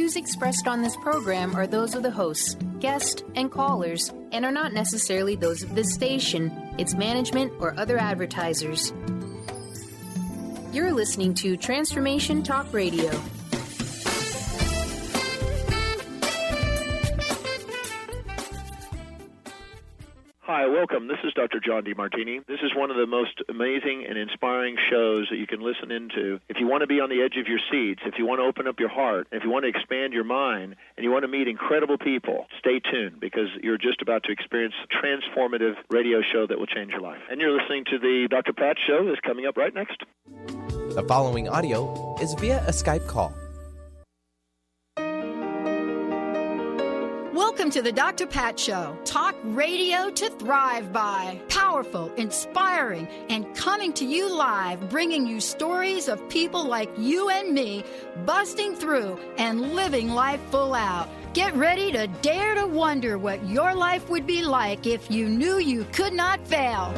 views expressed on this program are those of the hosts, guests, and callers, and are not necessarily those of this station, its management, or other advertisers. You're listening to Transformation Talk Radio. Hi, welcome. This is Dr. John DeMartini. This is one of the most amazing and inspiring shows that you can listen into. If you want to be on the edge of your seats, if you want to open up your heart, if you want to expand your mind, and you want to meet incredible people, stay tuned because you're just about to experience a transformative radio show that will change your life. And you're listening to the Dr. Pat Show that's coming up right next. The following audio is via a Skype call. Welcome to the Dr. Pat Show. Talk radio to thrive by. Powerful, inspiring, and coming to you live, bringing you stories of people like you and me busting through and living life full out. Get ready to dare to wonder what your life would be like if you knew you could not fail.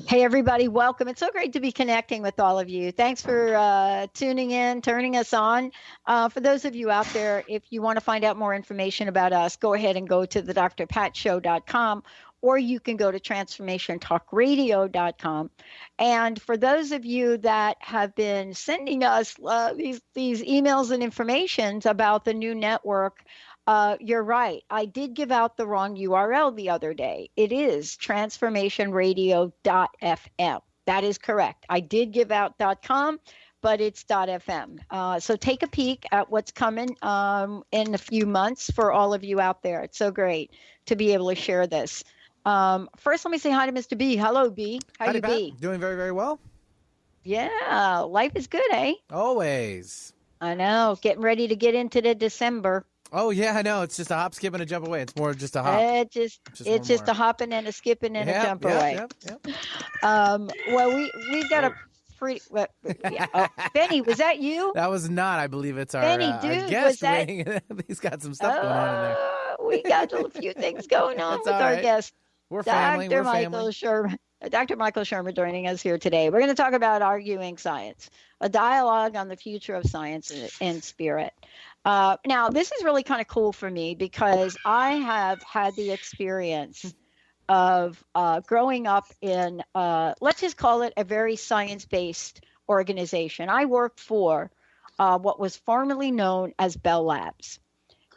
Hey, everybody, welcome. It's so great to be connecting with all of you. Thanks for tuning in, turning us on. For those of you out there, if you want to find out more information about us, go ahead and go to the drpatshow.com, or you can go to transformationtalkradio.com. And for those of you that have been sending us these emails and informations about the new network, you're right. I did give out the wrong URL the other day. It is transformationradio.fm. That is correct. I did give out .com, but it's .fm. So take a peek at what's coming in a few months for all of you out there. It's so great to be able to share this. First, let me say hi to Mr. B. Hello, B. How you be? Doing very, very well. Yeah, life is good, eh? Always. I know. Getting ready to get into the December. Oh, yeah, I know. It's just a hop, skip, and a jump away. It's more just a hop. It's just a hopping and a skipping and a jump away. Yep. Well, we've got a pretty. Benny, was that you? That was not. I believe it's our, Benny, our guest. He's got some stuff going on in there. We got a few things going on with our guest. We're family. Dr. Michael Shermer. Dr. Michael Shermer joining us here today. We're going to talk about arguing science, a dialogue on the future of science and spirit. Now, this is really kind of cool for me because I have had the experience of growing up in, let's just call it a very science-based organization. I worked for what was formerly known as Bell Labs.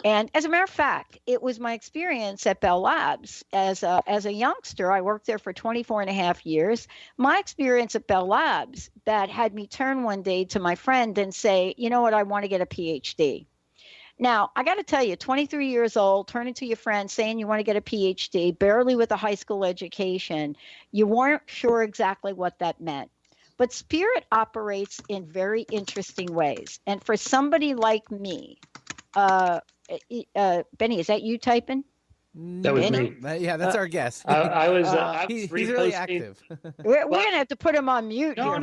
And as a matter of fact, it was my experience at Bell Labs as a youngster. I worked there for 24 and a half years. My experience at Bell Labs that had me turn one day to my friend and say, you know what, I want to get a PhD. Now, I got to tell you, 23 years old, turning to your friend saying you want to get a PhD, barely with a high school education, you weren't sure exactly what that meant. But spirit operates in very interesting ways. And for somebody like me, Benny, is that you typing? That was Benny? me. Yeah, that's our guest. I was. He's really active. We're going to have to put him on mute. No,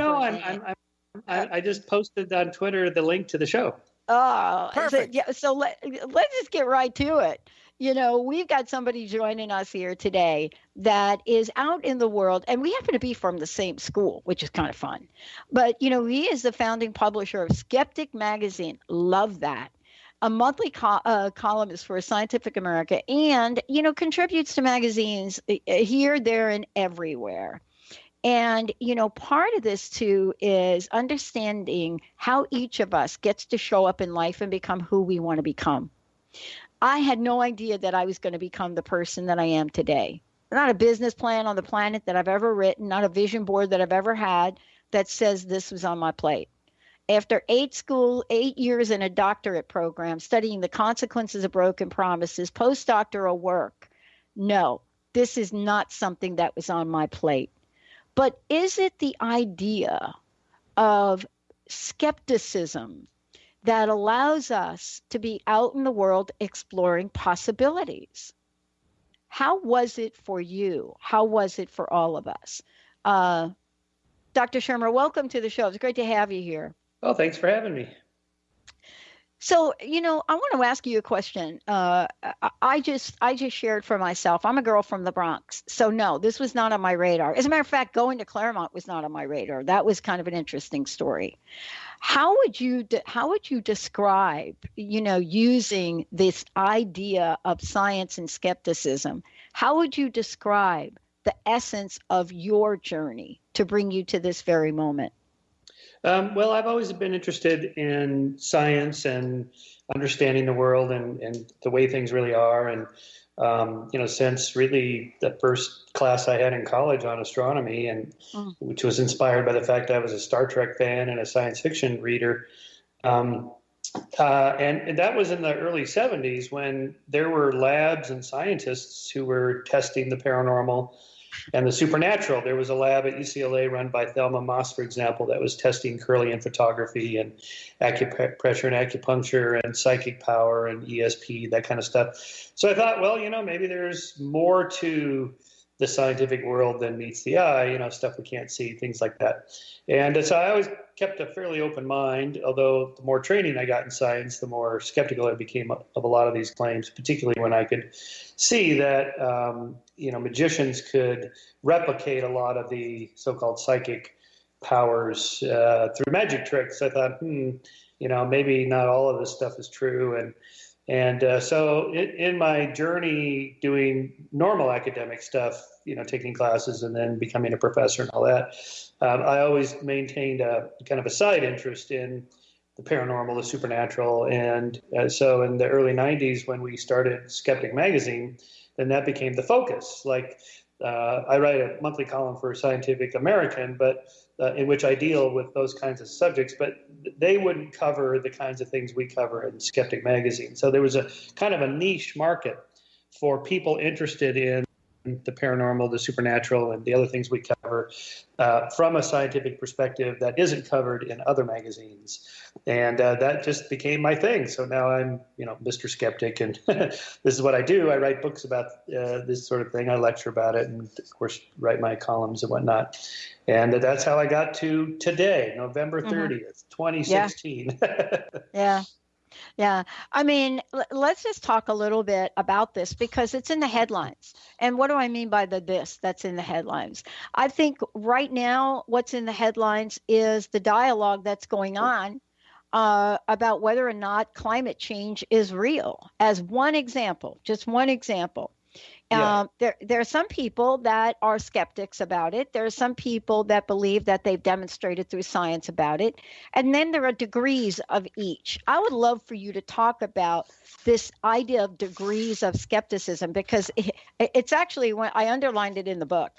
I just posted on Twitter the link to the show. Oh, perfect. So let's just get right to it. You know, we've got somebody joining us here today that is out in the world, and we happen to be from the same school, which is kind of fun. But, you know, he is the founding publisher of Skeptic Magazine. Love that. A monthly columnist for Scientific America, and, you know, contributes to magazines here, there, and everywhere. And, you know, part of this, too, is understanding how each of us gets to show up in life and become who we want to become. I had no idea that I was going to become the person that I am today. Not a business plan on the planet that I've ever written, not a vision board that I've ever had that says this was on my plate. After 8 years in a doctorate program, studying the consequences of broken promises, postdoctoral work, no, this is not something that was on my plate. But is it the idea of skepticism that allows us to be out in the world exploring possibilities? How was it for you? How was it for all of us? Dr. Shermer, welcome to the show. It's great to have you here. Oh, thanks for having me. So, I want to ask you a question. I just shared for myself. I'm a girl from the Bronx, so no, this was not on my radar. As a matter of fact, going to Claremont was not on my radar. That was kind of an interesting story. How would you describe, using this idea of science and skepticism? How would you describe the essence of your journey to bring you to this very moment? Well, I've always been interested in science and understanding the world and the way things really are. And, since really the first class I had in college on astronomy, and which was inspired by the fact I was a Star Trek fan and a science fiction reader. And that was in the early 70s when there were labs and scientists who were testing the paranormal and the supernatural. There was a lab at UCLA run by Thelma Moss, for example, that was testing Kirlian photography and acupressure and acupuncture and psychic power and ESP, that kind of stuff. So I thought, well, maybe there's more to the scientific world than meets the eye, stuff we can't see, things like that. And so I always kept a fairly open mind, although the more training I got in science, the more skeptical I became of a lot of these claims, particularly when I could see that, magicians could replicate a lot of the so-called psychic powers through magic tricks. I thought, maybe not all of this stuff is true. And so in my journey doing normal academic stuff, taking classes and then becoming a professor and all that, I always maintained a kind of a side interest in the paranormal, the supernatural. And so in the early 90s, when we started Skeptic Magazine, then that became the focus. Like I write a monthly column for Scientific American, but in which I deal with those kinds of subjects, but they wouldn't cover the kinds of things we cover in Skeptic Magazine. So there was a kind of a niche market for people interested in the paranormal, the supernatural, and the other things we cover from a scientific perspective that isn't covered in other magazines. And that just became my thing. So now I'm, Mr. Skeptic, and this is what I do. I write books about this sort of thing. I lecture about it, and of course, write my columns and whatnot. And that's how I got to today, November 30th, 2016. Yeah. Yeah. I mean, let's just talk a little bit about this because it's in the headlines. And what do I mean by this that's in the headlines? I think right now what's in the headlines is the dialogue that's going on about whether or not climate change is real. As one example, just one example. Yeah. There are some people that are skeptics about it. There are some people that believe that they've demonstrated through science about it. And then there are degrees of each. I would love for you to talk about this idea of degrees of skepticism, because it's actually, when I underlined it in the book,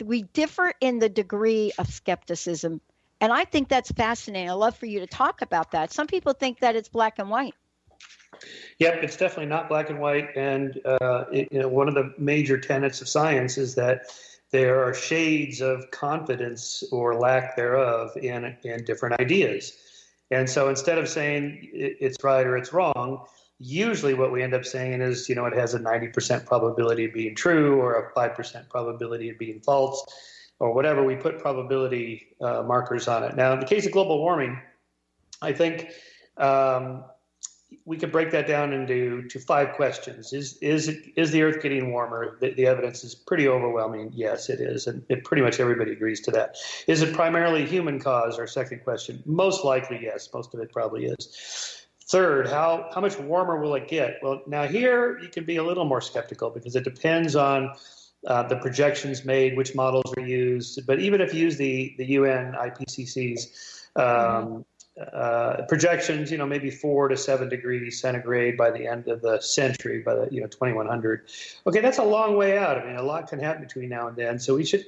we differ in the degree of skepticism. And I think that's fascinating. I'd love for you to talk about that. Some people think that it's black and white. Yep, it's definitely not black and white. And one of the major tenets of science is that there are shades of confidence or lack thereof in different ideas. And so instead of saying it's right or it's wrong, usually what we end up saying is, it has a 90% probability of being true or a 5% probability of being false or whatever. We put probability markers on it. Now, in the case of global warming, I think we could break that down into 5 questions. Is the Earth getting warmer? The evidence is pretty overwhelming. Yes, it is, and pretty much everybody agrees to that. Is it primarily human cause? Our second question. Most likely, yes. Most of it probably is. Third, how much warmer will it get? Well, now here you can be a little more skeptical because it depends on the projections made, which models are used. But even if you use the UN IPCC's projections, maybe 4 to 7 degrees centigrade by the end of the century, by the 2100. Okay, that's a long way out. I mean, a lot can happen between now and then, so we should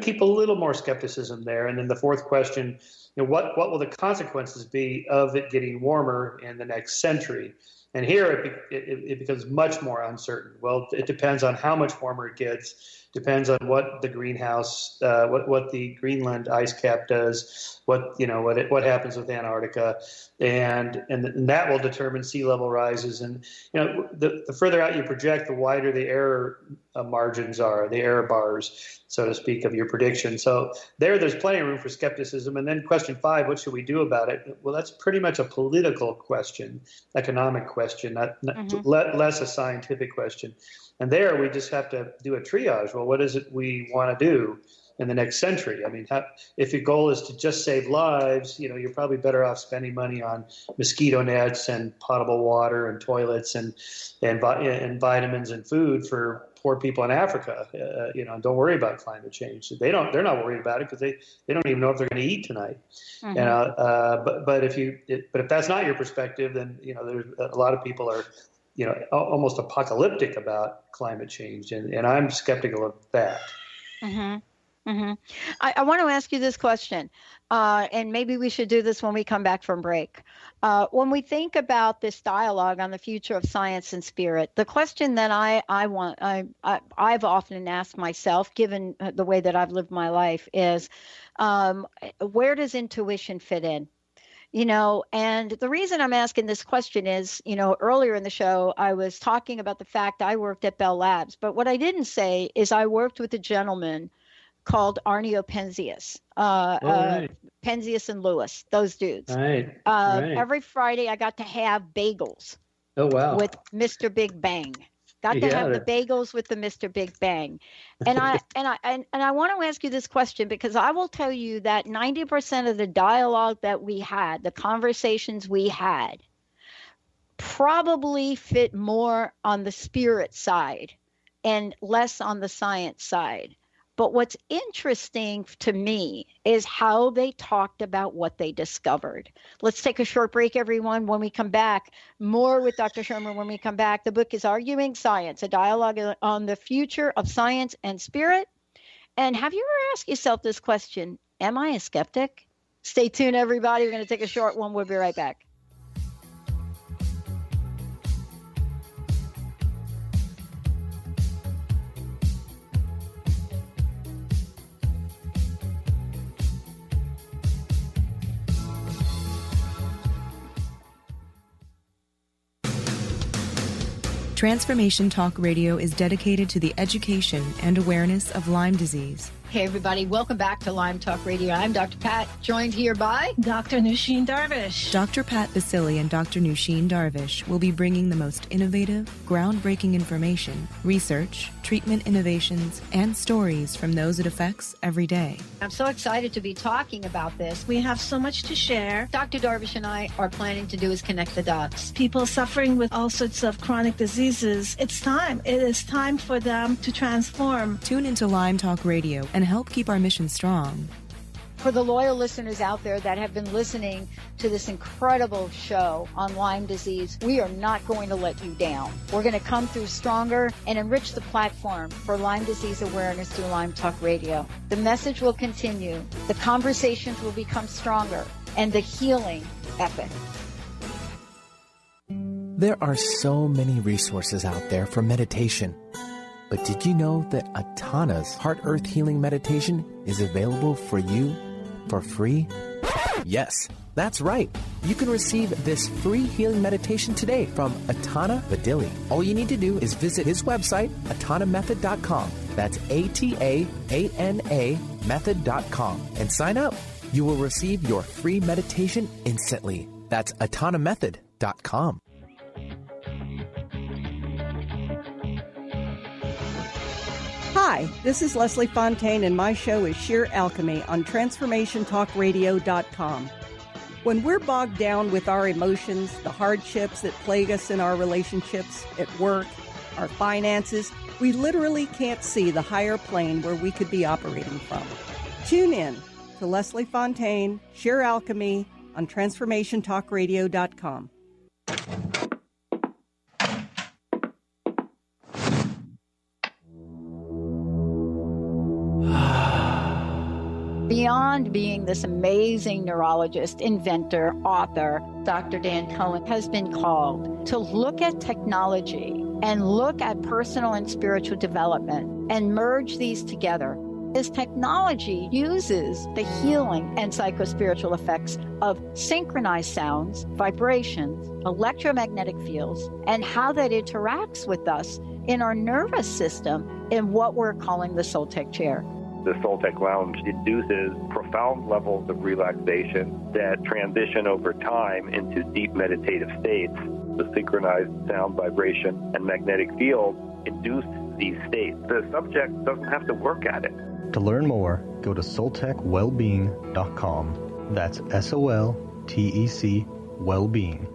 keep a little more skepticism there. And then the fourth question, what will the consequences be of it getting warmer in the next century? And here it becomes much more uncertain. Well, it depends on how much warmer it gets, Depends on what the greenhouse, what the Greenland ice cap does, what happens with Antarctica, and that will determine sea level rises. And the further out you project, the wider the error margins are, the error bars, so to speak, of your prediction. So there's plenty of room for skepticism. And then question 5, what should we do about it? Well, that's pretty much a political question, economic question, not less a scientific question. And there we just have to do a triage. Well, what is it we want to do in the next century? I mean, if your goal is to just save lives, you're probably better off spending money on mosquito nets and potable water and toilets and vitamins and food for poor people in Africa. Don't worry about climate change. They're not worried about it because they don't even know if they're going to eat tonight. But if that's not your perspective, then there's a lot of people are almost apocalyptic about climate change, and I'm skeptical of that. I want to ask you this question, and maybe we should do this when we come back from break. When we think about this dialogue on the future of science and spirit, the question that I've often asked myself, given the way that I've lived my life, is where does intuition fit in? And the reason I'm asking this question is, earlier in the show, I was talking about the fact I worked at Bell Labs. But what I didn't say is I worked with a gentleman called Arnio Penzias. Penzias and Lewis, those dudes. Right. Every Friday, I got to have bagels. Oh, wow. With Mr. Big Bang. Got to have the bagels with the Mr. Big Bang. And I want to ask you this question, because I will tell you that 90% of the dialogue that we had, the conversations we had, probably fit more on the spirit side and less on the science side. But what's interesting to me is how they talked about what they discovered. Let's take a short break, everyone. When we come back, more with Dr. Shermer. When we come back, the book is Arguing Science, a dialogue on the future of science and spirit. And have you ever asked yourself this question, am I a skeptic? Stay tuned, everybody. We're going to take a short one. We'll be right back. Transformation Talk Radio is dedicated to the education and awareness of Lyme disease. Hey, everybody. Welcome back to Lyme Talk Radio. I'm Dr. Pat, joined here by Dr. Nusheen Darvish. Dr. Pat Basili and Dr. Nusheen Darvish will be bringing the most innovative, groundbreaking information, research, treatment innovations, and stories from those it affects every day. I'm so excited to be talking about this. We have so much to share. Dr. Darvish and I are planning to do is connect the dots. People suffering with all sorts of chronic diseases, it's time. It is time for them to transform. Tune into Lyme Talk Radio and help keep our mission strong. For the loyal listeners out there that have been listening to this incredible show on Lyme disease, we are not going to let you down. We're going to come through stronger and enrich the platform for Lyme disease awareness through Lyme Talk Radio. The message will continue, the conversations will become stronger, and the healing epic. There are so many resources out there for meditation. But did you know that Atana's Heart Earth Healing Meditation is available for you for free? Yes, that's right. You can receive this free healing meditation today from Atana Vadili. All you need to do is visit his website, atanamethod.com. That's ATAANA method.com, and sign up. You will receive your free meditation instantly. That's atanamethod.com. Hi, this is Leslie Fontaine, and my show is Sheer Alchemy on TransformationTalkRadio.com. When we're bogged down with our emotions, the hardships that plague us in our relationships, at work, our finances, we literally can't see the higher plane where we could be operating from. Tune in to Leslie Fontaine, Sheer Alchemy on TransformationTalkRadio.com. Beyond being this amazing neurologist, inventor, author, Dr. Dan Cohen has been called to look at technology and look at personal and spiritual development and merge these together. This technology uses the healing and psychospiritual effects of synchronized sounds, vibrations, electromagnetic fields, and how that interacts with us in our nervous system in what we're calling the Soul Tech chair. The Soul Tech Lounge induces profound levels of relaxation that transition over time into deep meditative states. The synchronized sound, vibration, and magnetic field induce these states. The subject doesn't have to work at it. To learn more, go to soltechwellbeing.com. That's SOLTEC Wellbeing.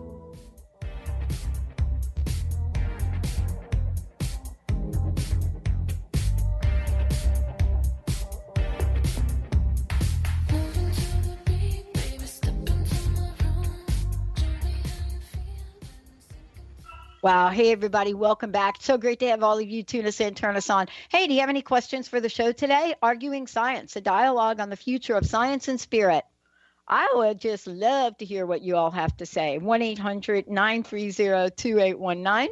Wow. Hey, everybody. Welcome back. So great to have all of you tune us in, turn us on. Hey, do you have any questions for the show today? Arguing Science, a dialogue on the future of science and spirit. I would just love to hear what you all have to say. 1-800-930-2819.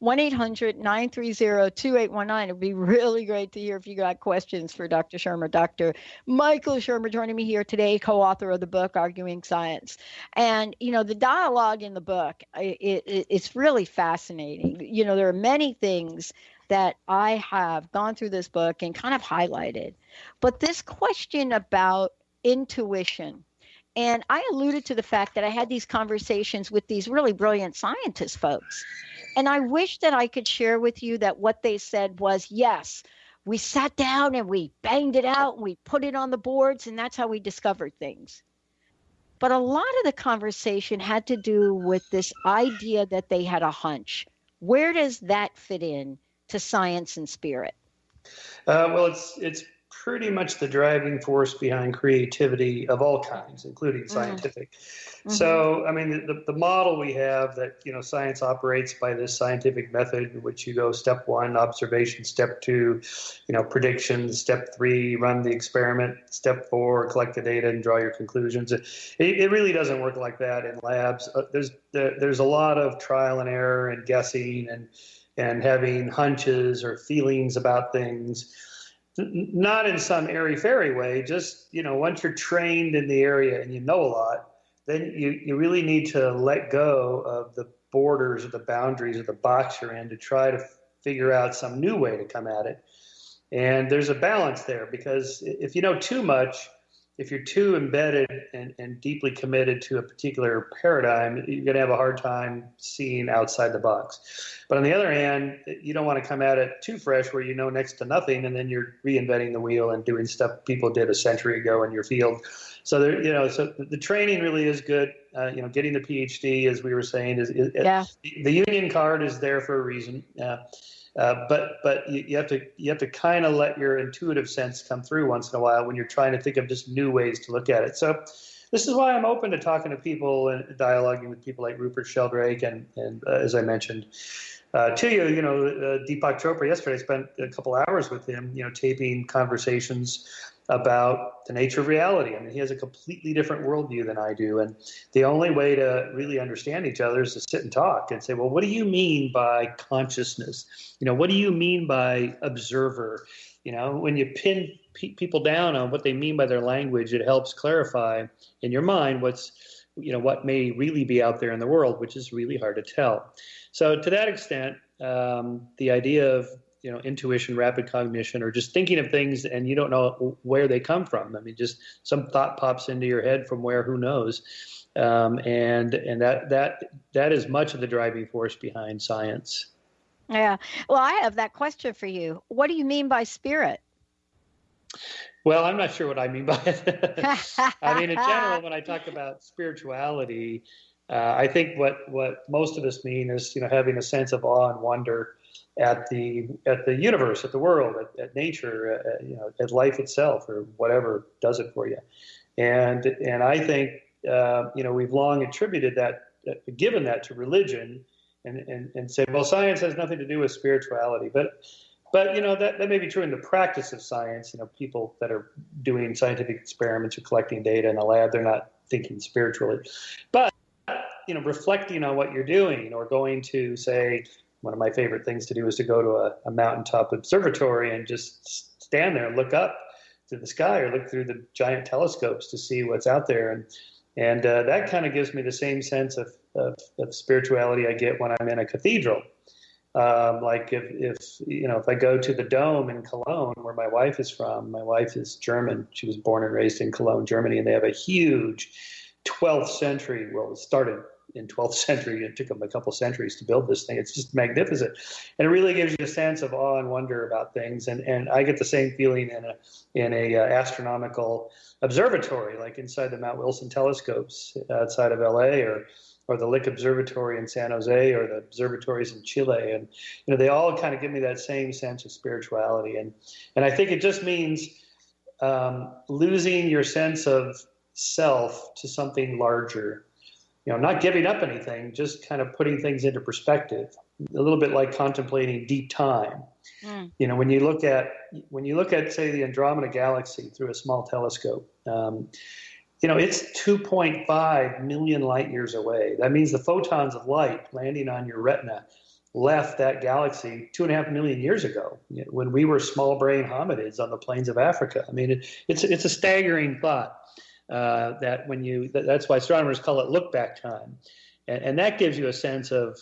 1-800-930-2819. It would be really great to hear if you got questions for Dr. Shermer. Dr. Michael Shermer joining me here today, co-author of the book, Arguing Science. And, you know, the dialogue in the book, it's really fascinating. You know, there are many things that I have gone through this book and kind of highlighted. But this question about intuition, and I alluded to the fact that I had these conversations with these really brilliant scientist folks. And I wish that I could share with you that what they said was, yes, we sat down and we banged it out and we put it on the boards, and that's how we discovered things. But a lot of the conversation had to do with this idea that they had a hunch. Where does that fit in to science and spirit? Well, it's pretty much the driving force behind creativity of all kinds, including scientific. Mm-hmm. So, I mean, the model we have that, you know, science operates by this scientific method in which you go step 1, observation, step 2, you know, prediction, step 3, run the experiment, step 4, collect the data and draw your conclusions. It really doesn't work like that in labs. There's a lot of trial and error and guessing and having hunches or feelings about things. Not in some airy-fairy way, just, you know, once you're trained in the area and you know a lot, then you really need to let go of the borders or the boundaries of the box you're in to try to figure out some new way to come at it. And there's a balance there, because if you know too much, if you're too embedded and deeply committed to a particular paradigm, you're going to have a hard time seeing outside the box. But on the other hand, you don't want to come at it too fresh where you know next to nothing, and then you're reinventing the wheel and doing stuff people did a century ago in your field. So there, you know, so the training really is good. You know, getting the PhD, as we were saying, the union card is there for a reason. But you have to kind of let your intuitive sense come through once in a while when you're trying to think of just new ways to look at it. So this is why I'm open to talking to people and dialoguing with people like Rupert Sheldrake and as I mentioned to you, you know, Deepak Chopra yesterday. I spent a couple hours with him, you know, taping conversations about the nature of reality. I mean, he has a completely different worldview than I do. And the only way to really understand each other is to sit and talk and say, well, what do you mean by consciousness? You know, what do you mean by observer? You know, when you pin people down on what they mean by their language, it helps clarify in your mind what's, you know, what may really be out there in the world, which is really hard to tell. So to that extent, the idea of, you know, intuition, rapid cognition, or just thinking of things and you don't know where they come from. I mean, just some thought pops into your head from where, who knows? And that is much of the driving force behind science. Yeah. Well, I have that question for you. What do you mean by spirit? Well, I'm not sure what I mean by it. I mean, in general, when I talk about spirituality, I think what most of us mean is, you know, having a sense of awe and wonder at the universe, at the world, at nature, you know, at life itself, or whatever does it for you. And I think you know, we've long attributed that, given that to religion, and said, well, science has nothing to do with spirituality. But you know, that may be true in the practice of science. You know, people that are doing scientific experiments or collecting data in a lab, they're not thinking spiritually. But you know, reflecting on what you're doing, or going to, say, one of my favorite things to do is to go to a mountaintop observatory and just stand there and look up to the sky or look through the giant telescopes to see what's out there. And that kind of gives me the same sense of spirituality I get when I'm in a cathedral. Like if I go to the Dome in Cologne, where my wife is from, my wife is German. She was born and raised in Cologne, Germany, and they have a huge 12th century, well, it started in 12th century. It took them a couple centuries to build this thing. It's just magnificent. And it really gives you a sense of awe and wonder about things. And I get the same feeling in a astronomical observatory, like inside the Mount Wilson telescopes outside of LA, or the Lick Observatory in San Jose, or the observatories in Chile. And, they all kind of give me that same sense of spirituality. And I think it just means losing your sense of self to something larger, not giving up anything, just kind of putting things into perspective, a little bit like contemplating deep time. When you look at, say, the Andromeda Galaxy through a small telescope, it's 2.5 million light years away. That means the photons of light landing on your retina left that galaxy 2.5 million years ago, when we were small brain hominids on the plains of Africa. I mean, it's a staggering thought. That's why astronomers call it look back time. And that gives you a sense of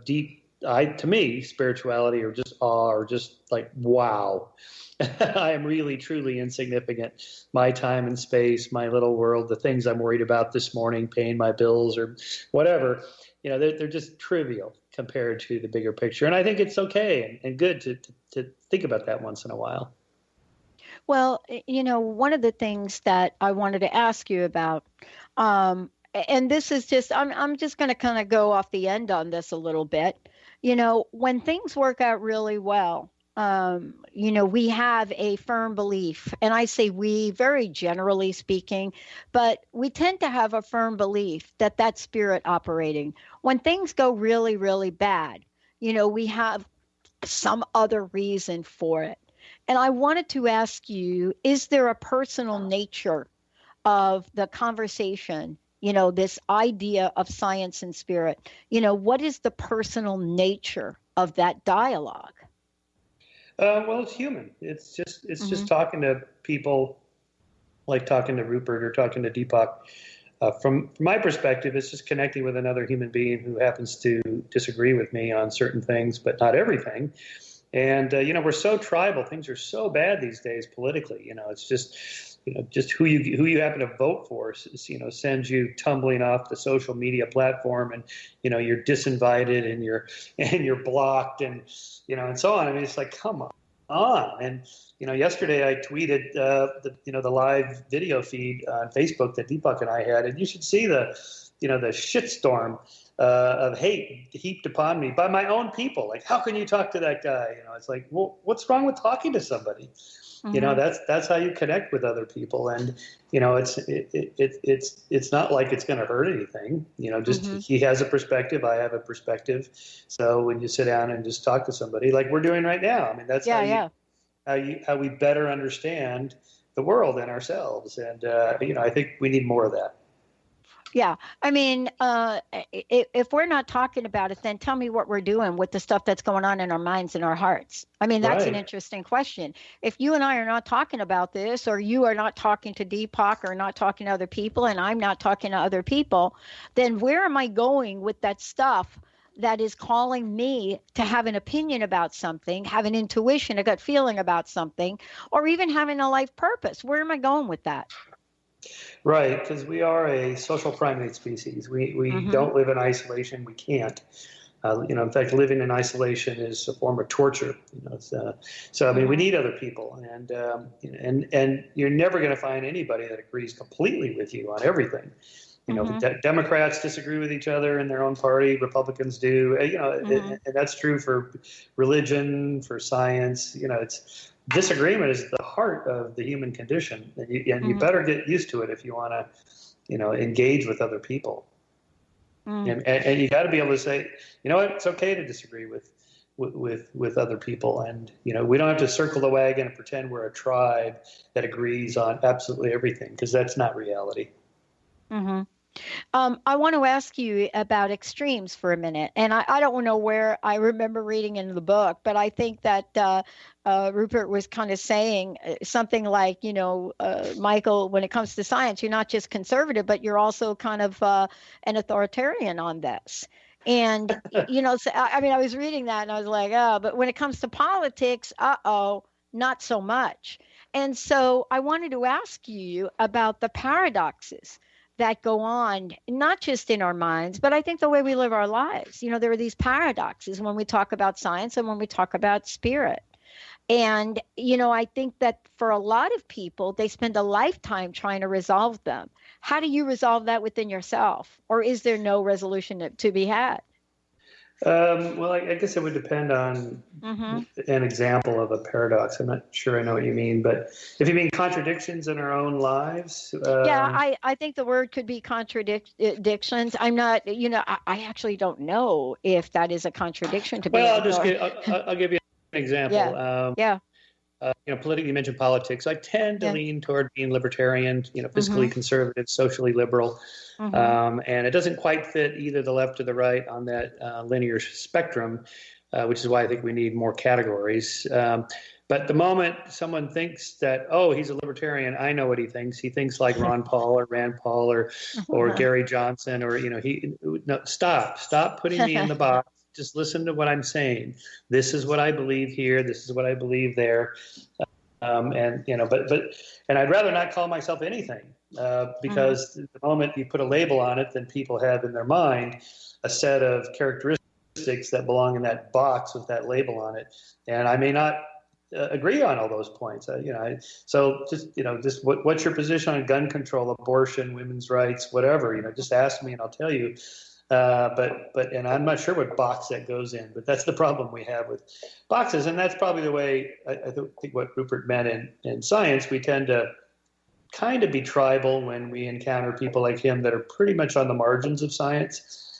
deep, to me, spirituality, or just awe, or just like, wow, I am really, truly insignificant. My time and space, my little world, the things I'm worried about this morning, paying my bills or whatever, they're just trivial compared to the bigger picture. And I think it's okay and good to think about that once in a while. Well, one of the things that I wanted to ask you about, and this is just, I'm just going to kind of go off the end on this a little bit. When things work out really well, we have a firm belief, and I say we very generally speaking, but we tend to have a firm belief that that's spirit operating. When things go really, really bad, we have some other reason for it. And I wanted to ask you, is there a personal nature of the conversation, this idea of science and spirit? What is the personal nature of that dialogue? Well, it's human. It's just talking to people, like talking to Rupert or talking to Deepak. From my perspective, it's just connecting with another human being who happens to disagree with me on certain things, but not everything. And, we're so tribal. Things are so bad these days politically. It's just who you happen to vote for, sends you tumbling off the social media platform, and, you're disinvited and you're blocked and so on. I mean, it's like, come on. And, yesterday I tweeted the live video feed on Facebook that Deepak and I had, and you should see the shitstorm of hate heaped upon me by my own people. Like, how can you talk to that guy? It's like, well, what's wrong with talking to somebody? That's how you connect with other people. And, it's not like it's going to hurt anything, he has a perspective, I have a perspective. So when you sit down and just talk to somebody like we're doing right now, I mean, that's how we better understand the world and ourselves. And, I think we need more of that. Yeah. I mean, if we're not talking about it, then tell me what we're doing with the stuff that's going on in our minds and our hearts. I mean, that's an interesting question. If you and I are not talking about this, or you are not talking to Deepak, or not talking to other people, and I'm not talking to other people, then where am I going with that stuff that is calling me to have an opinion about something, have an intuition, a gut feeling about something, or even having a life purpose? Where am I going with that? Right, because we are a social primate species. We don't live in isolation. We can't. In fact, living in isolation is a form of torture. So I mean, we need other people, and you're never going to find anybody that agrees completely with you on everything. Democrats disagree with each other in their own party. Republicans do. And that's true for religion, for science. It's disagreement is the heart of the human condition, and you better get used to it if you want to, engage with other people. And you got to be able to say, it's okay to disagree with other people, and we don't have to circle the wagon and pretend we're a tribe that agrees on absolutely everything, because that's not reality. I want to ask you about extremes for a minute. And I don't know where I remember reading in the book, but I think that Rupert was kind of saying something like, Michael, when it comes to science, you're not just conservative, but you're also kind of an authoritarian on this. And, so, I was reading that and I was like, oh, but when it comes to politics, not so much. And so I wanted to ask you about the paradoxes that go on, not just in our minds, but I think the way we live our lives. There are these paradoxes when we talk about science and when we talk about spirit. And, I think that for a lot of people, they spend a lifetime trying to resolve them. How do you resolve that within yourself? Or is there no resolution to be had? Well, I guess it would depend on an example of a paradox. I'm not sure I know what you mean, but if you mean contradictions in our own lives. I think the word could be contradictions. I'm not, I actually don't know if that is a contradiction to be. Well, I'll give you an example. Politically, you mentioned politics. I tend to lean toward being libertarian, fiscally conservative, socially liberal. And it doesn't quite fit either the left or the right on that linear spectrum, which is why I think we need more categories. But the moment someone thinks that, he's a libertarian, I know what he thinks. He thinks like Ron Paul or Rand Paul or Gary Johnson or, stop putting me in the box. Just listen to what I'm saying. This is what I believe here. This is what I believe there. And I'd rather not call myself anything because the moment you put a label on it, then people have in their mind a set of characteristics that belong in that box with that label on it. And I may not agree on all those points. What's your position on gun control, abortion, women's rights, whatever? Just ask me and I'll tell you. And I'm not sure what box that goes in, but that's the problem we have with boxes. And that's probably the way I think what Rupert meant in science. We tend to kind of be tribal when we encounter people like him that are pretty much on the margins of science,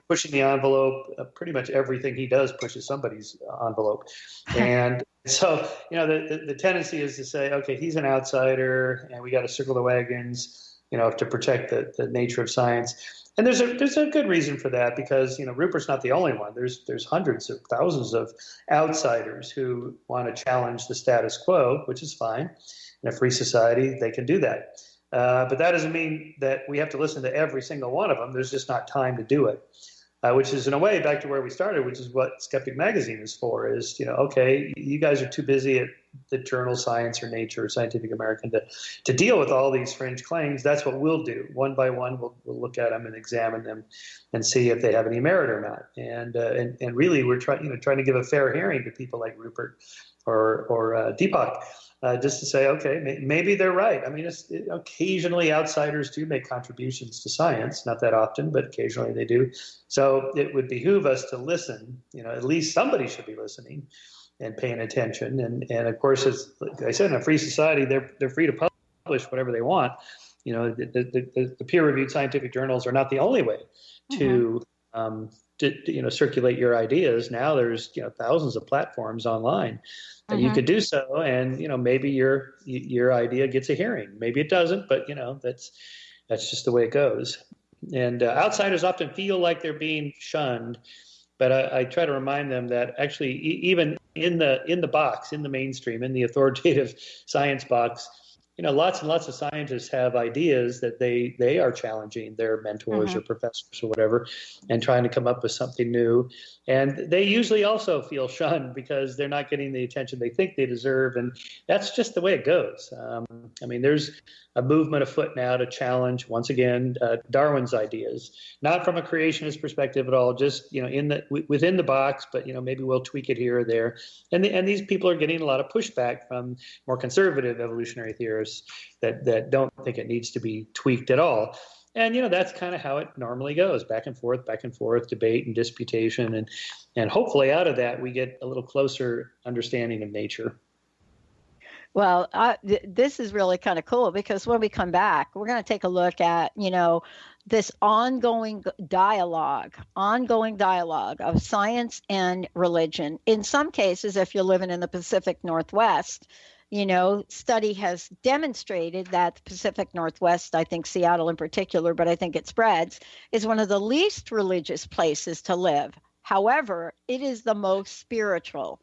pushing the envelope. Pretty much everything he does pushes somebody's envelope. And so, the tendency is to say, okay, he's an outsider and we got to circle the wagons, to protect the nature of science. And there's a good reason for that because, Rupert's not the only one. There's hundreds of thousands of outsiders who want to challenge the status quo, which is fine. In a free society, they can do that. But that doesn't mean that we have to listen to every single one of them. There's just not time to do it, which is in a way back to where we started, which is what Skeptic Magazine is for, is, okay, you guys are too busy at the journal Science or Nature or Scientific American to deal with all these fringe claims. That's what we'll do. One by one, we'll look at them and examine them and see if they have any merit or not. And really, we're trying to give a fair hearing to people like Rupert or Deepak. Just to say, okay, maybe they're right. Occasionally outsiders do make contributions to science, not that often, but occasionally they do. So it would behoove us to listen. At least somebody should be listening and paying attention. And of course, as like I said, in a free society, they're free to publish whatever they want. The peer-reviewed scientific journals are not the only way to circulate your ideas. Now there's thousands of platforms online that you could do so, and maybe your idea gets a hearing. Maybe it doesn't, but that's just the way it goes. And outsiders often feel like they're being shunned, but I try to remind them that actually even in the box, in the mainstream, in the authoritative science box, lots and lots of scientists have ideas that they are challenging their mentors or professors or whatever and trying to come up with something new. And they usually also feel shunned because they're not getting the attention they think they deserve. And that's just the way it goes. There's a movement afoot now to challenge, once again, Darwin's ideas, not from a creationist perspective at all, just, within the box, but, maybe we'll tweak it here or there. And these people are getting a lot of pushback from more conservative evolutionary theorists that don't think it needs to be tweaked at all. And, that's kind of how it normally goes, back and forth, debate and disputation. And hopefully out of that, we get a little closer understanding of nature. Well, this is really kind of cool because when we come back, we're going to take a look at, this ongoing dialogue of science and religion. In some cases, if you're living in the Pacific Northwest, Study has demonstrated that the Pacific Northwest, I think Seattle in particular, but I think it spreads, is one of the least religious places to live. However, it is the most spiritual.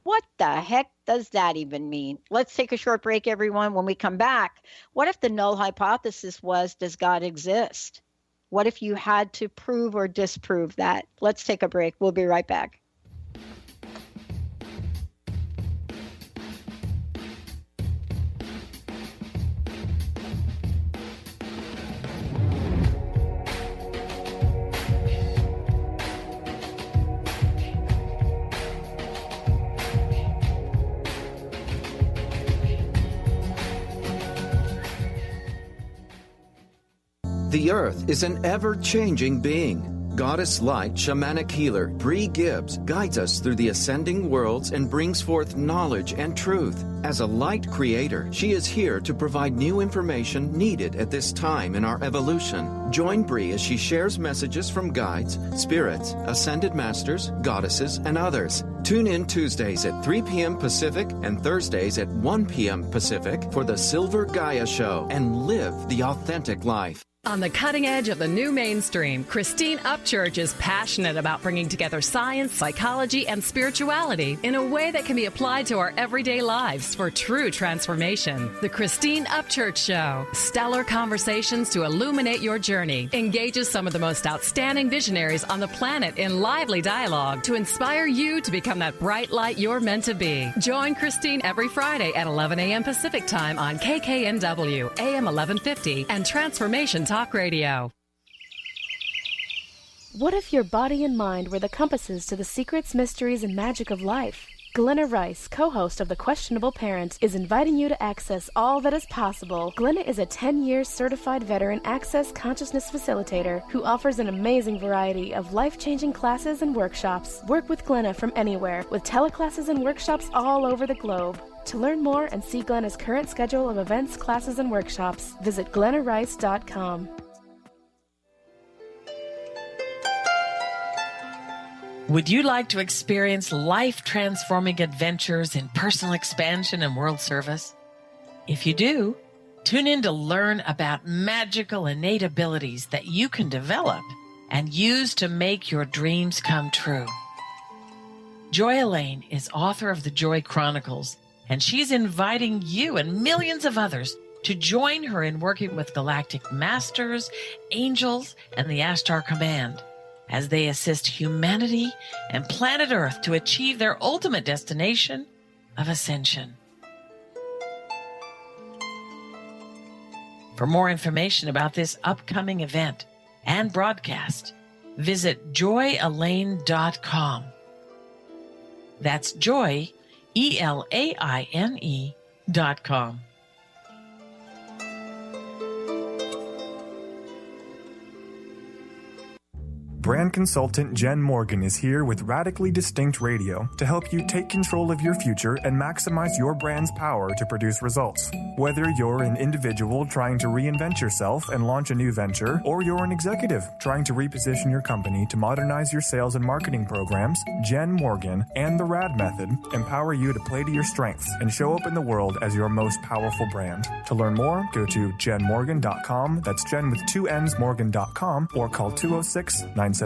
What the heck does that even mean? Let's take a short break, everyone. When we come back, what if the null hypothesis was, does God exist? What if you had to prove or disprove that? Let's take a break. We'll be right back. The Earth is an ever-changing being. Goddess light shamanic healer Bree Gibbs guides us through the ascending worlds and brings forth knowledge and truth. As a light creator, she is here to provide new information needed at this time in our evolution. Join Bree as she shares messages from guides, spirits, ascended masters, goddesses, and others. Tune in Tuesdays at 3 p.m. Pacific and Thursdays at 1 p.m. Pacific for the Silver Gaia Show and live the authentic life. On the cutting edge of the new mainstream, Christine Upchurch is passionate about bringing together science, psychology, and spirituality in a way that can be applied to our everyday lives for true transformation. The Christine Upchurch Show, stellar conversations to illuminate your journey, engages some of the most outstanding visionaries on the planet in lively dialogue to inspire you to become that bright light you're meant to be. Join Christine every Friday at 11 a.m. Pacific Time on KKNW, AM 1150, and Transformation Talk Radio. What if your body and mind were the compasses to the secrets, mysteries, and magic of life? Glenna Rice, co-host of The Questionable Parent, is inviting you to access all that is possible. Glenna is a 10-year certified veteran access consciousness facilitator who offers an amazing variety of life-changing classes and workshops. Work with Glenna from anywhere with teleclasses and workshops all over the globe. To learn more and see Glenna's current schedule of events, classes, and workshops, visit glennarice.com. Would you like to experience life-transforming adventures in personal expansion and world service? If you do, tune in to learn about magical innate abilities that you can develop and use to make your dreams come true. Joy Elaine is author of the Joy Chronicles, and she's inviting you and millions of others to join her in working with galactic masters, angels, and the Ashtar Command as they assist humanity and planet Earth to achieve their ultimate destination of ascension. For more information about this upcoming event and broadcast, visit joyelaine.com. That's joy, ELAINE.com. Brand consultant Jen Morgan is here with Radically Distinct Radio to help you take control of your future and maximize your brand's power to produce results. Whether you're an individual trying to reinvent yourself and launch a new venture, or you're an executive trying to reposition your company to modernize your sales and marketing programs, Jen Morgan and the RAD method empower you to play to your strengths and show up in the world as your most powerful brand. To learn more, go to jenmorgan.com. That's Jen with 2 N's Morgan.com, or call 206-972-5366.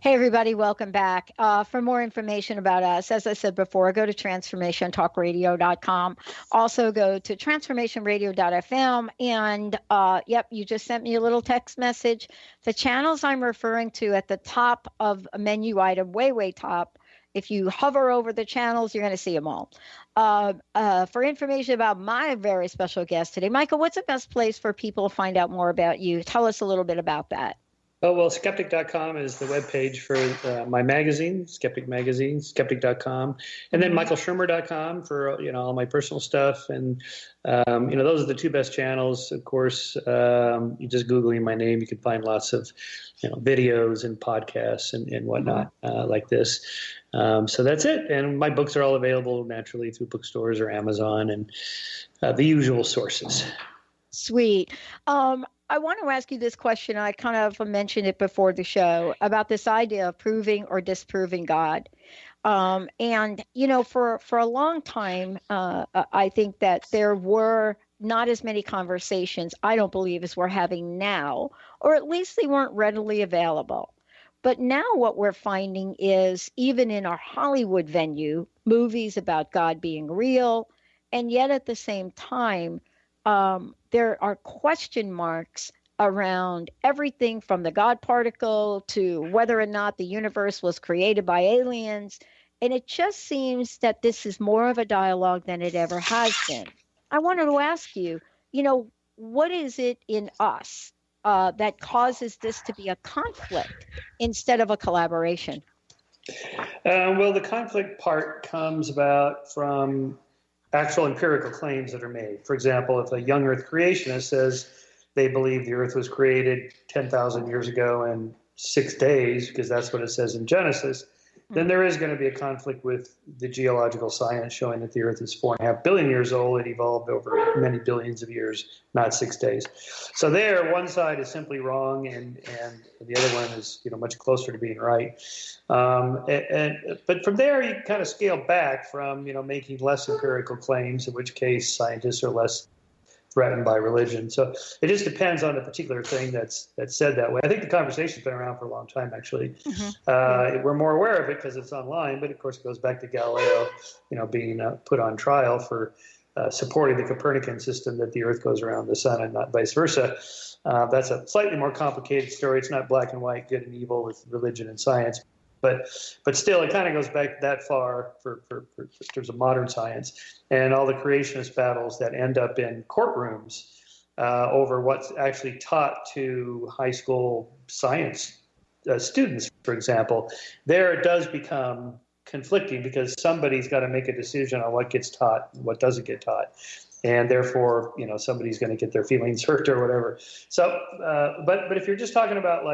Hey, everybody, welcome back. For more information about us, as I said before, go to transformationtalkradio.com. Also go to transformationradio.fm. And, you just sent me a little text message. The channels I'm referring to at the top of a menu item, way, way top, if you hover over the channels, you're going to see them all. For information about my very special guest today, Michael, what's the best place for people to find out more about you? Tell us a little bit about that. Oh, well, skeptic.com is the webpage for my magazine, Skeptic Magazine, skeptic.com. And then michaelshermer.com for, all my personal stuff. And, those are the two best channels. Of course, you just Googling my name, you can find lots of, videos and podcasts and whatnot like this. So that's it. And my books are all available naturally through bookstores or Amazon and the usual sources. Sweet. I want to ask you this question. I kind of mentioned it before the show about this idea of proving or disproving God. And, for a long time, I think that there were not as many conversations, I don't believe, as we're having now, or at least they weren't readily available. But now what we're finding is, even in our Hollywood venue, movies about God being real, and yet at the same time, there are question marks around everything from the God particle to whether or not the universe was created by aliens. And it just seems that this is more of a dialogue than it ever has been. I wanted to ask you, what is it in us that causes this to be a conflict instead of a collaboration? Well, the conflict part comes about from actual empirical claims that are made. For example, if a young Earth creationist says they believe the Earth was created 10,000 years ago in 6 days, because that's what it says in Genesis, then there is going to be a conflict with the geological science showing that the Earth is 4.5 billion years old. It evolved over many billions of years, not 6 days. So there, one side is simply wrong, and the other one is much closer to being right. But from there, you kind of scale back from making less empirical claims, in which case scientists are less threatened by religion. So it just depends on the particular thing that's said that way. I think the conversation's been around for a long time, actually. We're more aware of it because it's online, but of course it goes back to Galileo, being put on trial for supporting the Copernican system that the Earth goes around the sun and not vice versa. That's a slightly more complicated story. It's not black and white, good and evil with religion and science. But still, it kind of goes back that far for in terms of modern science and all the creationist battles that end up in courtrooms over what's actually taught to high school science students, for example. There it does become conflicting because somebody's got to make a decision on what gets taught and what doesn't get taught. And therefore, somebody's going to get their feelings hurt or whatever. So, but if you're just talking about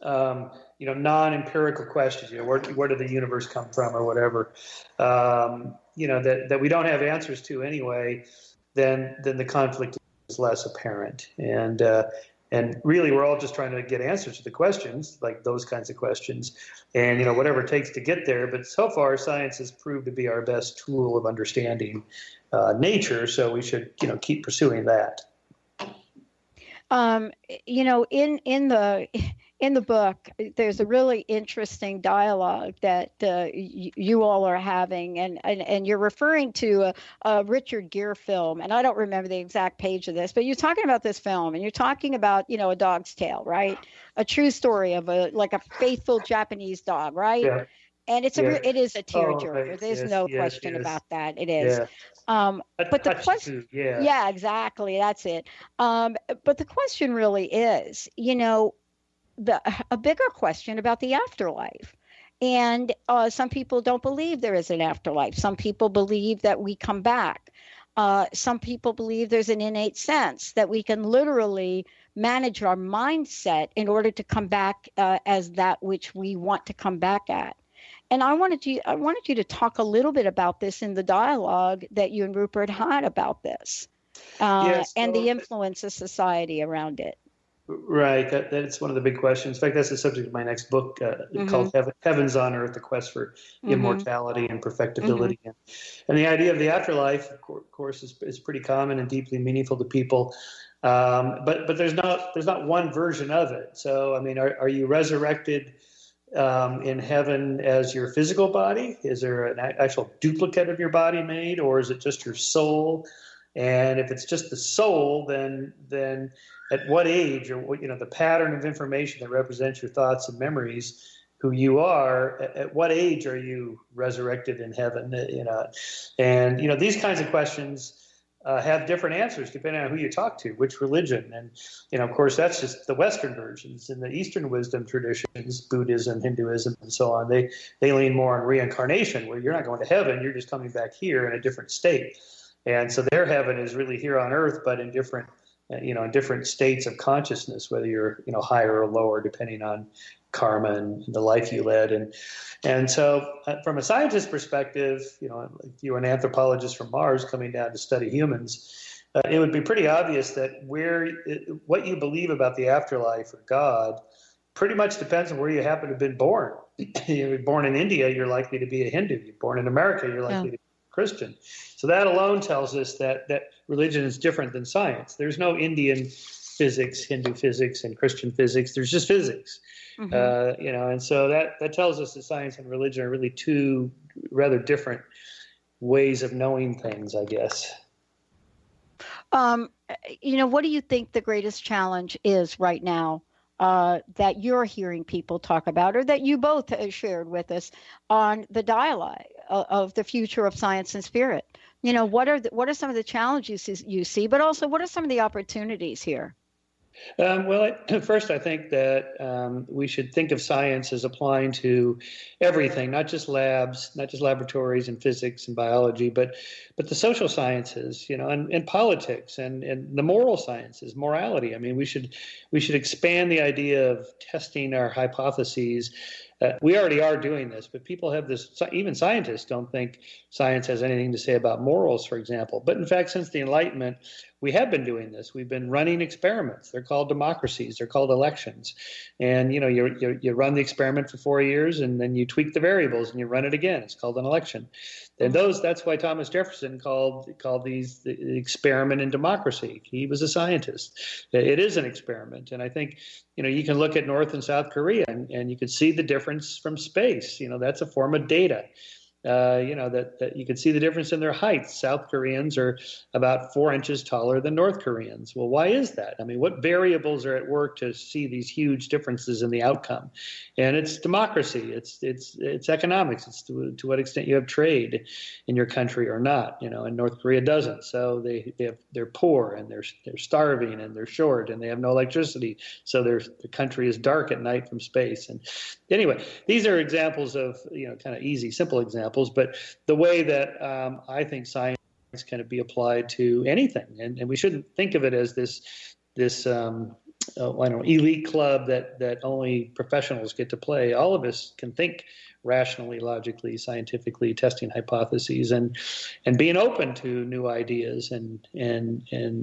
non-empirical questions, where did the universe come from or whatever, that we don't have answers to anyway, then the conflict is less apparent. And really, we're all just trying to get answers to the questions, like those kinds of questions, and whatever it takes to get there. But so far, science has proved to be our best tool of understanding nature, so we should keep pursuing that. In the book, there's a really interesting dialogue that you all are having, and you're referring to a Richard Gere film, and I don't remember the exact page of this, but you're talking about this film, and you're talking about A Dog's Tale, right? A true story of a faithful Japanese dog, right? Yeah. And it is a tearjerker. Right. There's no question about that. It is. Yeah. But the question, yeah, exactly, that's it. But the question really is, a bigger question about the afterlife. And some people don't believe there is an afterlife. Some people believe that we come back. Some people believe there's an innate sense that we can literally manage our mindset in order to come back as that which we want to come back at. And I wanted you to talk a little bit about this in the dialogue that you and Rupert had about this, and the influence of society around it. Right. That's one of the big questions. In fact, that's the subject of my next book called Heavens on Earth, the Quest for Immortality and Perfectibility. And the idea of the afterlife, of course, is pretty common and deeply meaningful to people. But there's not one version of it. So, I mean, are you resurrected in heaven as your physical body? Is there an actual duplicate of your body made, or is it just your soul? And if it's just the soul, then at what age, or the pattern of information that represents your thoughts and memories, who you are, at what age are you resurrected in heaven? And these kinds of questions have different answers depending on who you talk to, which religion. And, of course, that's just the Western versions. In the Eastern wisdom traditions, Buddhism, Hinduism, and so on, they lean more on reincarnation, where you're not going to heaven, you're just coming back here in a different state. And so their heaven is really here on earth, but in different, in different states of consciousness, whether you're, higher or lower, depending on karma and the life you led. And so from a scientist's perspective, if you were an anthropologist from Mars coming down to study humans, it would be pretty obvious that what you believe about the afterlife or God pretty much depends on where you happen to have been born. You're born in India, you're likely to be a Hindu. You're born in America, you're likely to be a Christian. So that alone tells us that religion is different than science. There's no Indian physics, Hindu physics, and Christian physics. There's just physics. Mm-hmm. And so that tells us that science and religion are really two rather different ways of knowing things, I guess. What do you think the greatest challenge is right now that you're hearing people talk about, or that you both shared with us on the dialogue of the future of science and spirit? What are some of the challenges you see, but also what are some of the opportunities here? First, I think that we should think of science as applying to everything, not just labs, not just laboratories and physics and biology, but the social sciences, and politics and the moral sciences, morality. I mean, we should expand the idea of testing our hypotheses. We already are doing this, but people have this, even scientists don't think science has anything to say about morals, for example. But in fact, since the Enlightenment, we have been doing this. We've been running experiments. They're called democracies. They're called elections. And, you run the experiment for 4 years, and then you tweak the variables and you run it again. It's called an election. And that's why Thomas Jefferson called these the experiment in democracy. He was a scientist. It is an experiment. And I think, you can look at North and South Korea and you can see the difference from space. That's a form of data. That you can see the difference in their height. South Koreans are about 4 inches taller than North Koreans. Well, why is that? I mean, what variables are at work to see these huge differences in the outcome? And it's democracy. It's economics. It's to what extent you have trade in your country or not. And North Korea doesn't. So they're poor and they're starving and they're short and they have no electricity. So the country is dark at night from space. And anyway, these are examples of kind of easy, simple examples. But the way that I think science can be applied to anything, and we shouldn't think of it as this elite club that only professionals get to play. All of us can think rationally, logically, scientifically, testing hypotheses and being open to new ideas. And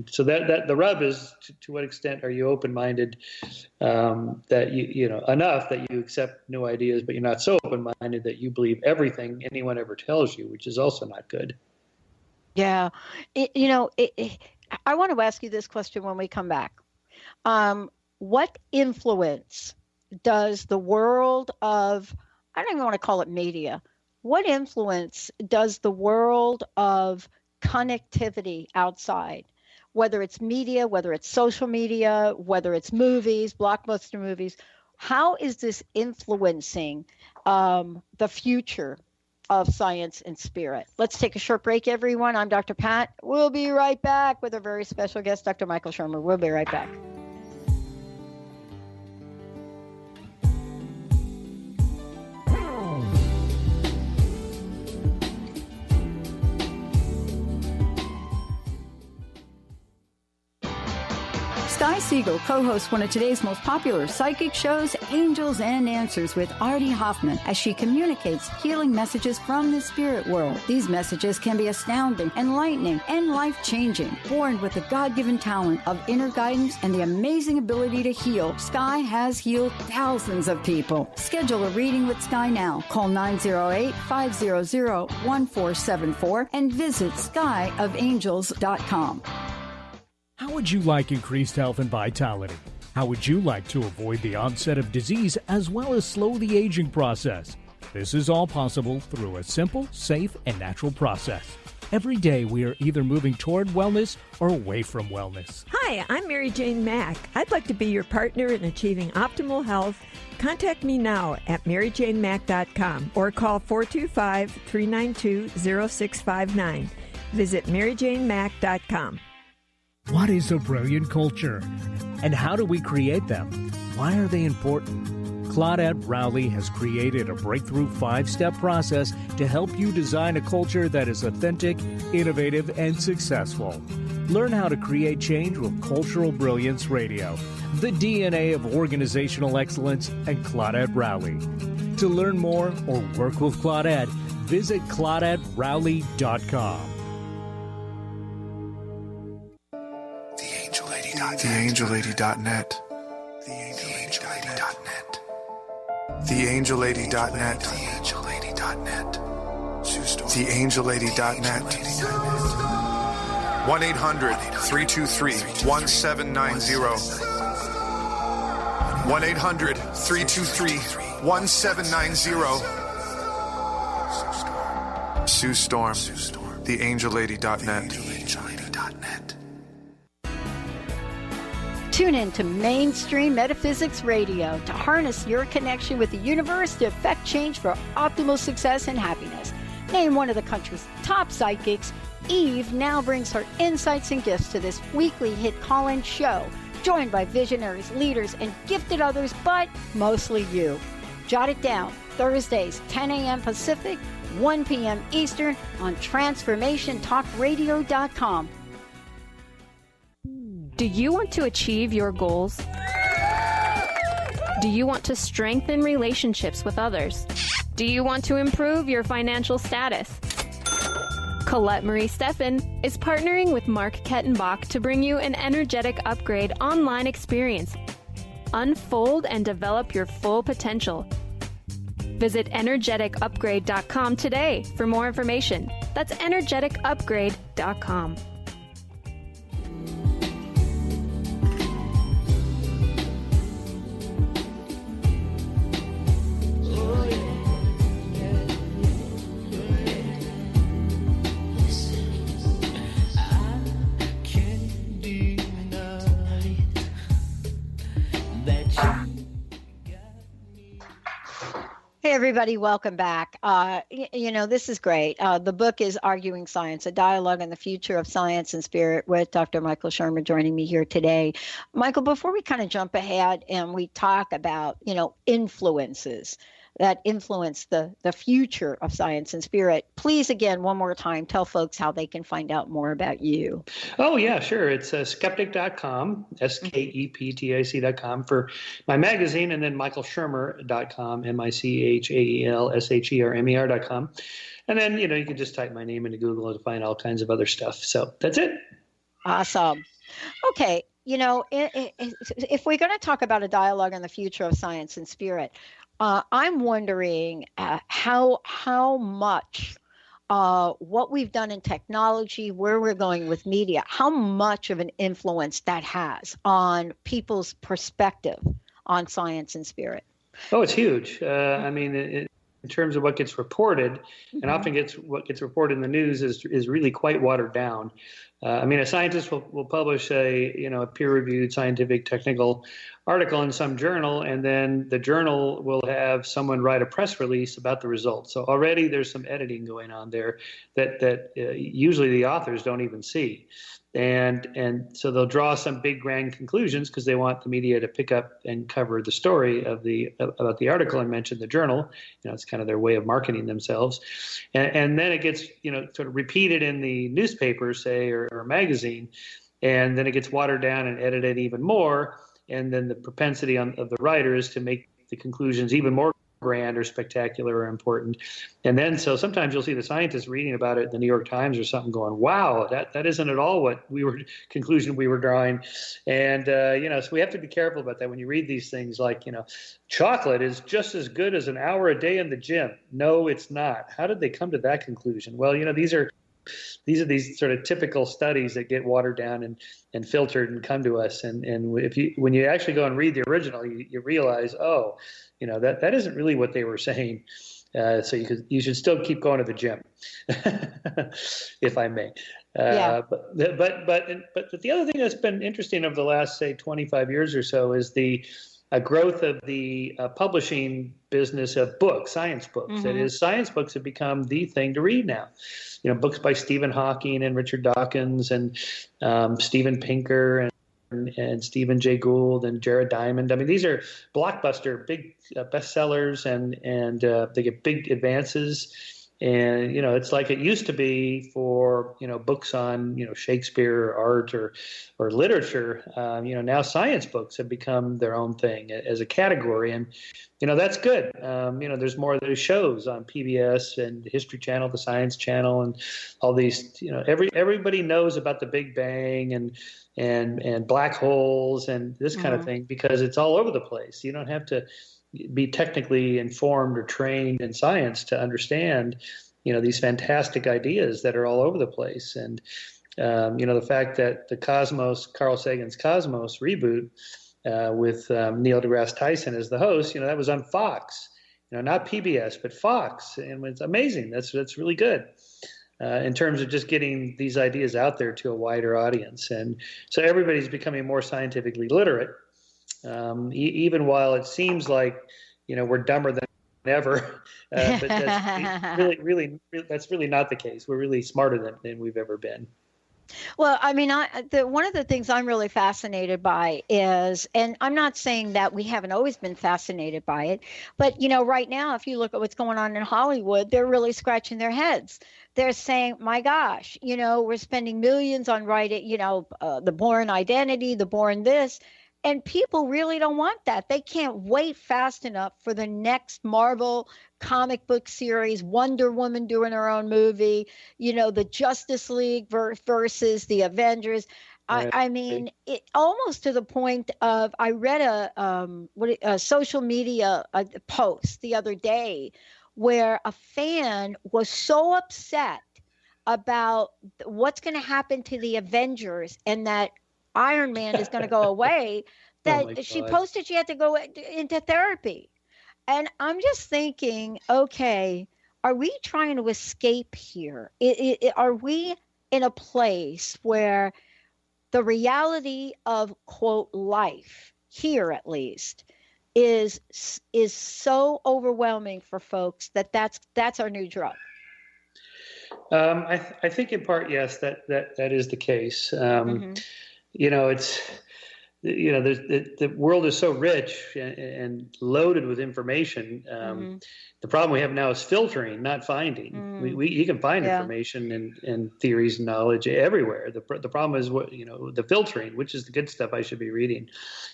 so that the rub is to what extent are you open-minded, that you enough that you accept new ideas, but you're not so open-minded that you believe everything anyone ever tells you, which is also not good. Yeah. I want to ask you this question when we come back. What influence does the world of, I don't even want to call it media, what influence does the world of connectivity outside, whether it's media, whether it's social media, whether it's movies, blockbuster movies, how is this influencing the future of science and spirit? Let's take a short break, everyone. I'm Dr. Pat. We'll be right back with a very special guest, Dr. Michael Shermer. We'll be right back. Sky Siegel co-hosts one of today's most popular psychic shows, Angels and Answers, with Artie Hoffman, as she communicates healing messages from the spirit world. These messages can be astounding, enlightening, and life-changing. Born with the God-given talent of inner guidance and the amazing ability to heal, Sky has healed thousands of people. Schedule a reading with Sky now. Call 908-500-1474 and visit skyofangels.com. How would you like increased health and vitality? How would you like to avoid the onset of disease as well as slow the aging process? This is all possible through a simple, safe, and natural process. Every day we are either moving toward wellness or away from wellness. Hi, I'm Mary Jane Mack. I'd like to be your partner in achieving optimal health. Contact me now at maryjanemack.com or call 425-392-0659. Visit MaryJaneMack.com. What is a brilliant culture? And how do we create them? Why are they important? Claudette Rowley has created a breakthrough 5-step process to help you design a culture that is authentic, innovative, and successful. Learn how to create change with Cultural Brilliance Radio, the DNA of organizational excellence, and Claudette Rowley. To learn more or work with Claudette, visit ClaudetteRowley.com. TheAngelLady.net. TheAngelLady.net. TheAngelLady.net. 1-800-323-1790. 1-800-323-1790. Sue Storm. TheAngelLady.net. Tune in to Mainstream Metaphysics Radio to harness your connection with the universe to effect change for optimal success and happiness. Named one of the country's top psychics, Eve now brings her insights and gifts to this weekly hit call-in show, joined by visionaries, leaders, and gifted others, but mostly you. Jot it down. Thursdays, 10 a.m. Pacific, 1 p.m. Eastern on TransformationTalkRadio.com. Do you want to achieve your goals? Do you want to strengthen relationships with others? Do you want to improve your financial status? Colette Marie Steffen is partnering with Mark Kettenbach to bring you an energetic upgrade online experience. Unfold and develop your full potential. Visit energeticupgrade.com today for more information. That's energeticupgrade.com. Hey, everybody, welcome back. This is great. The book is Arguing Science, a dialogue on the future of science and spirit with Dr. Michael Shermer joining me here today. Michael, before we kind of jump ahead and we talk about, influences that influence the future of science and spirit, please, again, one more time, tell folks how they can find out more about you. Oh, yeah, sure. It's skeptic.com, skeptic.com for my magazine, and then michaelshermer.com, MICHAELSHERMER.com. And then, you can just type my name into Google to find all kinds of other stuff. So that's it. Awesome. Okay. If we're going to talk about a dialogue on the future of science and spirit, I'm wondering how much what we've done in technology, where we're going with media, how much of an influence that has on people's perspective on science and spirit. Oh, it's huge. In terms of what gets reported, and often what gets reported in the news is really quite watered down. A scientist will publish a peer-reviewed scientific technical article in some journal, and then the journal will have someone write a press release about the results. So already there's some editing going on there that usually the authors don't even see. And so they'll draw some big grand conclusions because they want the media to pick up and cover the story about the article and mention the journal. It's kind of their way of marketing themselves. And then it gets, sort of repeated in the newspaper, say, or a magazine, and then it gets watered down and edited even more. And then the propensity of the writers to make the conclusions even more grand or spectacular or important. And then so sometimes you'll see the scientists reading about it in the New York Times or something going, wow, that isn't at all what conclusion we were drawing. And, so we have to be careful about that when you read these things like, chocolate is just as good as an hour a day in the gym. No, it's not. How did they come to that conclusion? Well, these are these sort of typical studies that get watered down and filtered and come to us. And when you actually go and read the original, you realize, that isn't really what they were saying. So you should still keep going to the gym, if I may. But the other thing that's been interesting over the last, say, 25 years or so is the a growth of the publishing business of books, science books. Mm-hmm. That is, science books have become the thing to read now. Books by Stephen Hawking and Richard Dawkins and Steven Pinker and Stephen Jay Gould and Jared Diamond. I mean, these are blockbuster, big bestsellers, and they get big advances. And, it's like it used to be for, books on, Shakespeare or art or literature. Now science books have become their own thing as a category. And, that's good. There's more of those shows on PBS and History Channel, the Science Channel, and all these, everybody knows about the Big Bang and black holes and this kind of thing because it's all over the place. You don't have to be technically informed or trained in science to understand, these fantastic ideas that are all over the place. And, the fact that the Cosmos, Carl Sagan's Cosmos reboot with Neil deGrasse Tyson as the host, that was on Fox, not PBS, but Fox. And it's amazing. That's really good. In terms of just getting these ideas out there to a wider audience. And so everybody's becoming more scientifically literate. Even while it seems like, we're dumber than ever, but that's really not the case. We're really smarter than we've ever been. Well, I mean, one of the things I'm really fascinated by is, and I'm not saying that we haven't always been fascinated by it, but, right now, if you look at what's going on in Hollywood, they're really scratching their heads. They're saying, my gosh, we're spending millions on writing, the Bourne Identity, the Bourne this. And people really don't want that. They can't wait fast enough for the next Marvel comic book series, Wonder Woman doing her own movie, the Justice League versus the Avengers. I mean, it almost to the point of, I read a social media post the other day where a fan was so upset about what's going to happen to the Avengers and that Iron Man is going to go away, that she posted she had to go into therapy. And I'm just thinking, okay, are we trying to escape here? Are we in a place where the reality of, quote, life, here at least, is so overwhelming for folks that's our new drug? I think in part, yes, that is the case. It's, the world is so rich and loaded with information. The problem we have now is filtering, not finding. You can find information and theories and knowledge everywhere. The problem is the filtering, which is the good stuff I should be reading.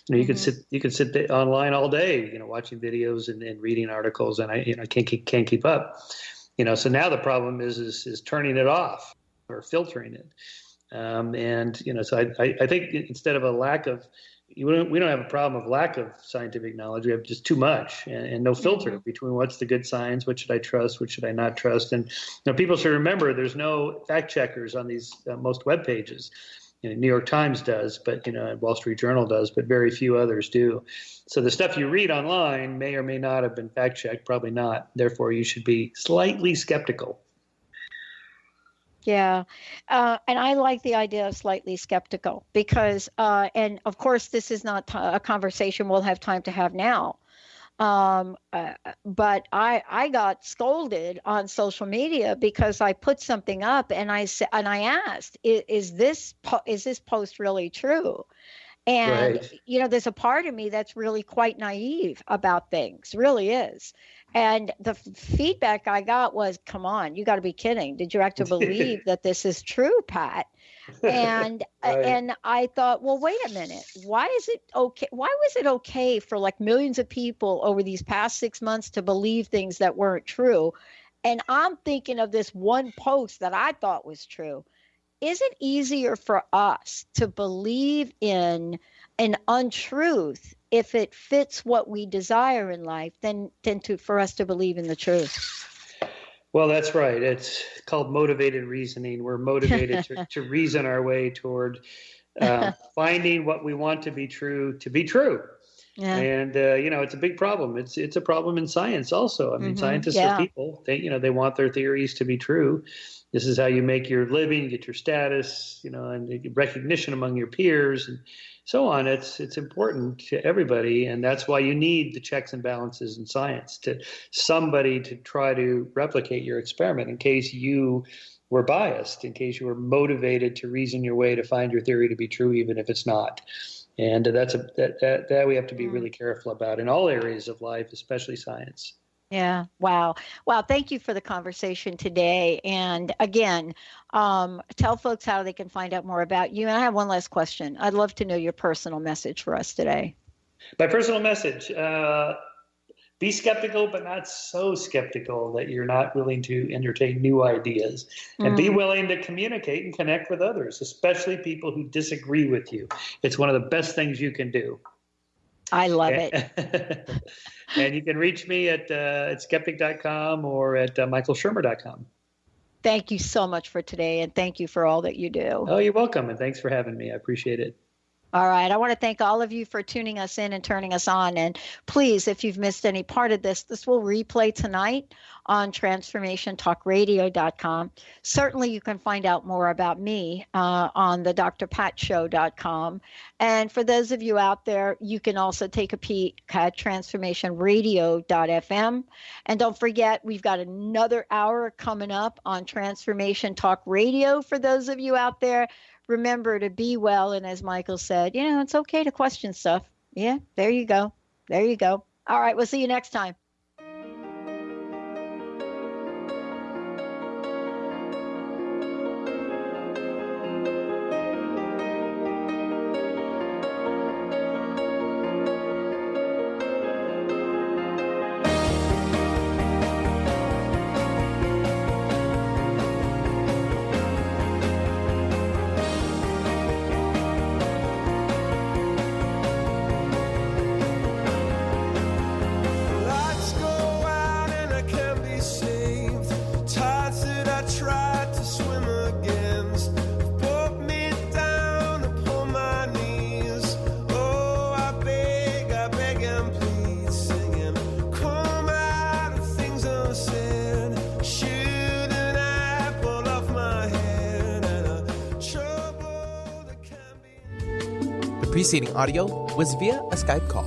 You can sit online all day, watching videos and reading articles, and I can't keep up. So now the problem is turning it off or filtering it. So I think instead of a lack of, we don't have a problem of lack of scientific knowledge. We have just too much and no filter between what's the good science, what should I trust, what should I not trust. And people should remember there's no fact checkers on these most web pages. New York Times does, but Wall Street Journal does, but very few others do. So the stuff you read online may or may not have been fact checked, probably not. Therefore, you should be slightly skeptical. Yeah. And I like the idea of slightly skeptical because, and of course, this is not a conversation we'll have time to have now. But I got scolded on social media because I put something up and I asked, is this post really true? And, there's a part of me that's really quite naive about things, really is. And the feedback I got was, come on, you got to be kidding. Did you actually believe that this is true, Pat? And and I thought, well, wait a minute. Why is it okay? Why was it okay for like millions of people over these past 6 months to believe things that weren't true? And I'm thinking of this one post that I thought was true. Is it easier for us to believe in an untruth if it fits what we desire in life than for us to believe in the truth? Well, that's right. It's called motivated reasoning. We're motivated to reason our way toward finding what we want to be true. Yeah. And it's a big problem. It's a problem in science also. I mean, scientists are people. They want their theories to be true. This is how you make your living, get your status, and recognition among your peers and so on. It's important to everybody, and that's why you need the checks and balances in science, somebody to try to replicate your experiment in case you were biased, in case you were motivated to reason your way to find your theory to be true, even if it's not. And that we have to be really careful about in all areas of life, especially science. Yeah. Wow. Thank you for the conversation today. And again, tell folks how they can find out more about you. And I have one last question. I'd love to know your personal message for us today. My personal message, be skeptical, but not so skeptical that you're not willing to entertain new ideas. And be willing to communicate and connect with others, especially people who disagree with you. It's one of the best things you can do. I love it. And you can reach me at skeptic.com or at michaelshermer.com. Thank you so much for today, and thank you for all that you do. Oh, you're welcome, and thanks for having me. I appreciate it. All right. I want to thank all of you for tuning us in and turning us on. And please, if you've missed any part of this will replay tonight on transformationtalkradio.com. Certainly, you can find out more about me on the drpatshow.com. And for those of you out there, you can also take a peek at transformationradio.fm. And don't forget, we've got another hour coming up on Transformation Talk Radio. For those of you out there, remember to be well. And as Michael said, it's okay to question stuff. Yeah, there you go. There you go. All right. We'll see you next time. Preceding audio was via a Skype call.